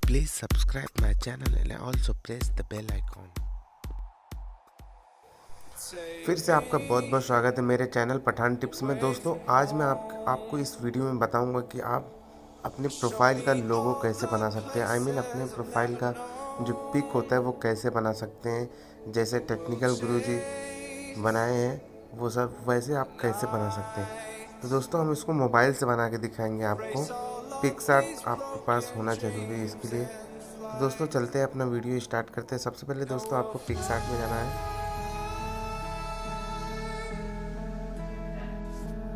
Please subscribe my channel and also press the bell icon. फिर से आपका बहुत बहुत स्वागत है मेरे चैनल पठान टिप्स में। दोस्तों आज मैं आपको इस वीडियो में बताऊंगा कि आप अपने प्रोफाइल का लोगो कैसे बना सकते हैं। अपने प्रोफाइल का जो पिक होता है वो कैसे बना सकते हैं। जैसे टेक्निकल गुरुजी बनाए हैं वो सब वैसे आप कैसे बना सकते हैं। तो दोस्तों हम इसको मोबाइल से बना के दिखाएंगे आपको। पिक्सआर्ट आपके पास होना ज़रूरी है इसके लिए। तो दोस्तों चलते हैं, अपना वीडियो स्टार्ट करते हैं। सबसे पहले दोस्तों आपको पिक्सआर्ट में जाना है।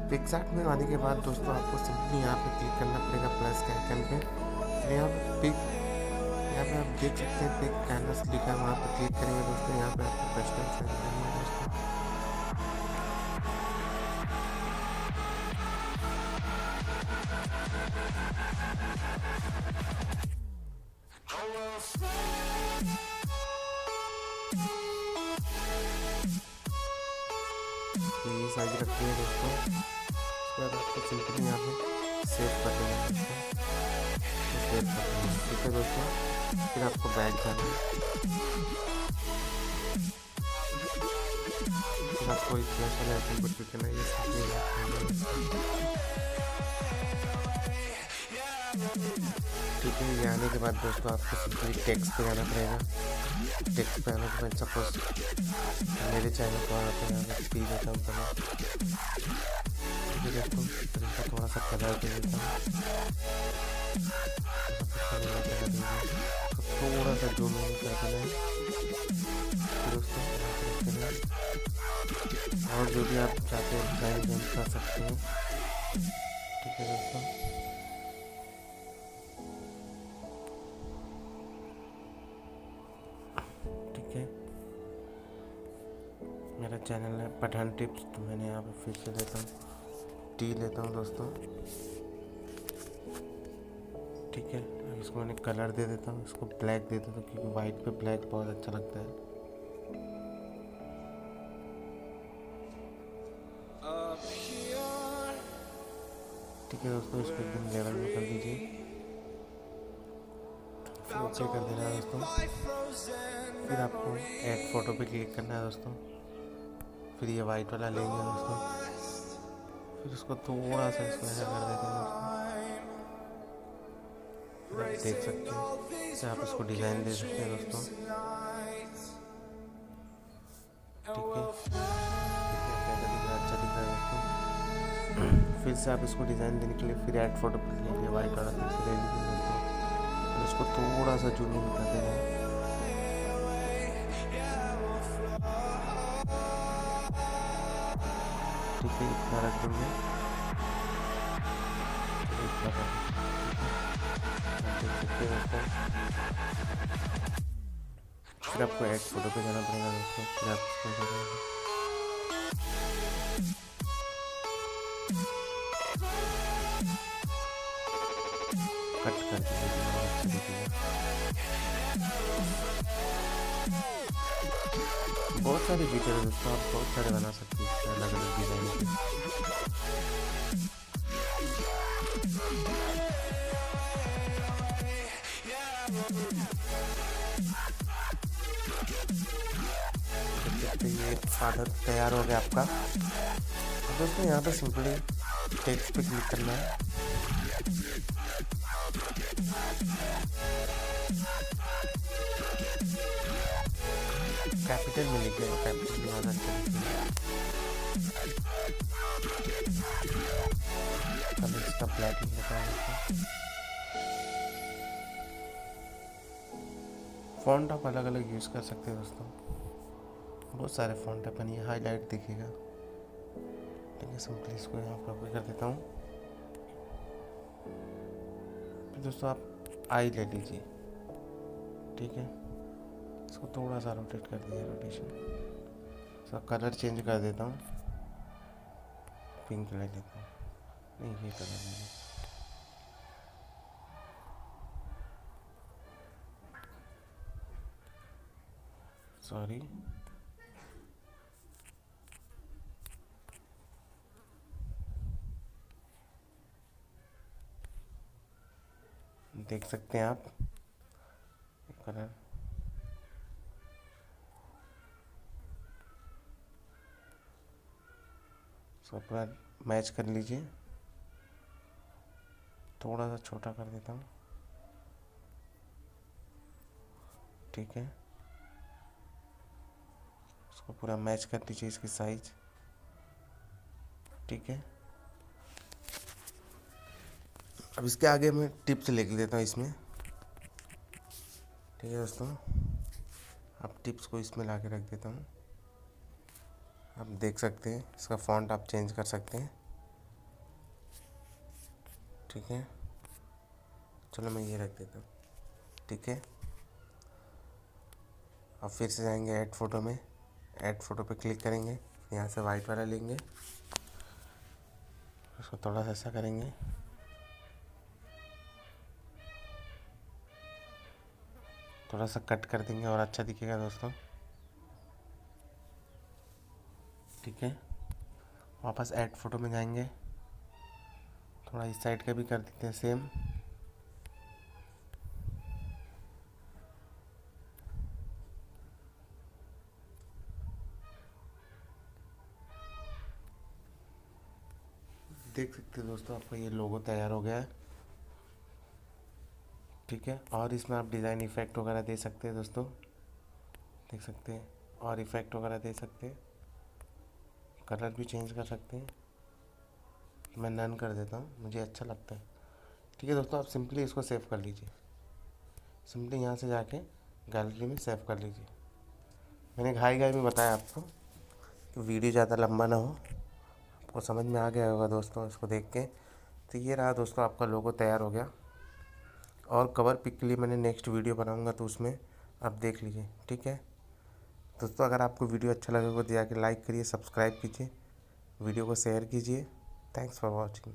पिक्सआर्ट में आने के बाद दोस्तों आपको सिंपली यहाँ पे क्लिक करना पड़ेगा प्लस के आइकन पे। फिर यहाँ पे यहाँ पे आप देख सकते हैं पिक कैनवस लिखा है, वहाँ पे क्लिक करेंगे दोस्तों। यहाँ पे आपको कस्टम सेट करना है दोस्तों। तो ये साइज रखती है दोस्तों। उसके बाद आपको सिंपली यहाँ पे सेव कर देना है दोस्तों। सेव कर देना है, ठीक है दोस्तों। फिर आपको बैक जाना है। फिर आपको एक प्लस वाले आइकन पर क्लिक करना है। ये ठीक है। ये आने के बाद दोस्तों आपको सिंपली टेक्स्ट पे जाना पड़ेगा। टेक्स्ट पे आने के बाद सपोज मेरे चैनल को यहाँ पे पी देता हूँ पहले। ठीक है दोस्तों, फिर इसका थोड़ा सा कलर दे देता हूँ। थोड़ा सा जूम इन कर देना है। फिर दोस्तों और जो भी आप चाहते हैं डिज़ाइन चेंज कर सकते हैं। ठीक है दोस्तों। ठीक है, मेरा चैनल है पठान टिप्स, तो मैंने यहाँ पे फिर से लेता हूँ टी लेता हूँ दोस्तों। ठीक है, इसको मैंने कलर दे देता हूँ, इसको ब्लैक दे देता हूँ क्योंकि वाइट पे ब्लैक बहुत अच्छा लगता है। ठीक है दोस्तों, इसको एकदम लेवल में कर दीजिए। फिर ओके कर देना है दोस्तों। फिर आपको ऐड फोटो पे क्लिक करना है दोस्तों। फिर ये वाइट वाला लेंगे दोस्तों। फिर इसको थोड़ा सा इसको ऐसा कर देते हैं दोस्तों। आप देख सकते हैं कि आप इसको डिज़ाइन दे सकते हैं दोस्तों। ठीक है, कैसा दिख रहा है? अच्छा दिख रहा है दोस्तों। फिर से आप इसको डिज़ाइन देने के लिए फिर ऐड फोटो पर ले लीजिए, वाइट वाला फिर से ले लीजिए दोस्तों। फिर इसको थोड़ा सा जूम इन कर देना है। ठीक है, इतना रख देंगे। इतना कर देख सकते हैं दोस्तों। फिर आपको ऐड फोटो पे जाना पड़ेगा दोस्तों। फिर आप इसको कट कर दीजिए। बहुत सारे फीचर है दोस्तों, आप बहुत सारे बना सकते हैं अलग अलग डिज़ाइन के। ये आदत तैयार हो गया आपका। दोस्तों यहाँ पे सिंपली टेक्स्ट पे क्लिक करना है। कैपिटल में लिखिएगा, कैपिटल में आना चाहिए। कलर इसका ब्लैक में लिखा है। फॉन्ट आप अलग अलग यूज़ कर सकते हैं दोस्तों, बहुत सारे फॉन्ट है। अपन ये हाईलाइट दिखेगा। ठीक है, सिंपली इसको यहाँ पर कॉपी कर देता हूँ। फिर दोस्तों आप आई ले लीजिए। ठीक है, इसको थोड़ा सा रोटेट कर दीजिए, रोटेशन। इसका कलर चेंज कर देता हूँ, पिंक ले लेता हूँ। नहीं, ये कलर नहीं, सॉरी। देख सकते हैं आप कलर, इसको पूरा मैच कर लीजिए। थोड़ा सा छोटा कर देता हूँ, ठीक है। इसको पूरा मैच कर दीजिए, इसकी साइज, ठीक है। अब इसके आगे मैं टिप्स लिख देता हूँ इसमें, ठीक है दोस्तों। अब टिप्स को इसमें ला के रख देता हूँ। आप देख सकते हैं इसका फॉन्ट आप चेंज कर सकते हैं, ठीक है। चलो मैं ये रख देता हूँ, ठीक है। अब फिर से जाएंगे ऐड फ़ोटो में, ऐड फ़ोटो पे क्लिक करेंगे, यहाँ से वाइट वाला लेंगे, इसको थोड़ा सा ऐसा करेंगे, थोड़ा सा कट कर देंगे और अच्छा दिखेगा दोस्तों, ठीक है। वापस ऐड फ़ोटो में जाएंगे, थोड़ा इस साइड का भी कर देते हैं सेम, देख सकते हैं दोस्तों आपका ये लोगो तैयार हो गया है, ठीक है। और इसमें आप डिज़ाइन इफ़ेक्ट वगैरह दे सकते हैं दोस्तों, देख सकते हैं, और इफ़ेक्ट वगैरह दे सकते हैं, कलर भी चेंज कर सकते हैं। मैं नन कर देता हूँ, मुझे अच्छा लगता है, ठीक है दोस्तों। आप सिंपली इसको सेव कर लीजिए, सिंपली यहाँ से जाके गैलरी में सेव कर लीजिए। मैंने घाई में बताया आपको कि वीडियो ज़्यादा लंबा ना हो, आपको समझ में आ गया होगा दोस्तों इसको देख के। तो ये रहा दोस्तों आपका लोगो तैयार हो गया, और कवर पिक के लिए मैंने नेक्स्ट वीडियो बनाऊंगा तो उसमें आप देख लीजिए, ठीक है दोस्तों। अगर आपको वीडियो अच्छा लगे तो जाके लाइक करिए, सब्सक्राइब कीजिए, वीडियो को शेयर कीजिए। Thanks for watching.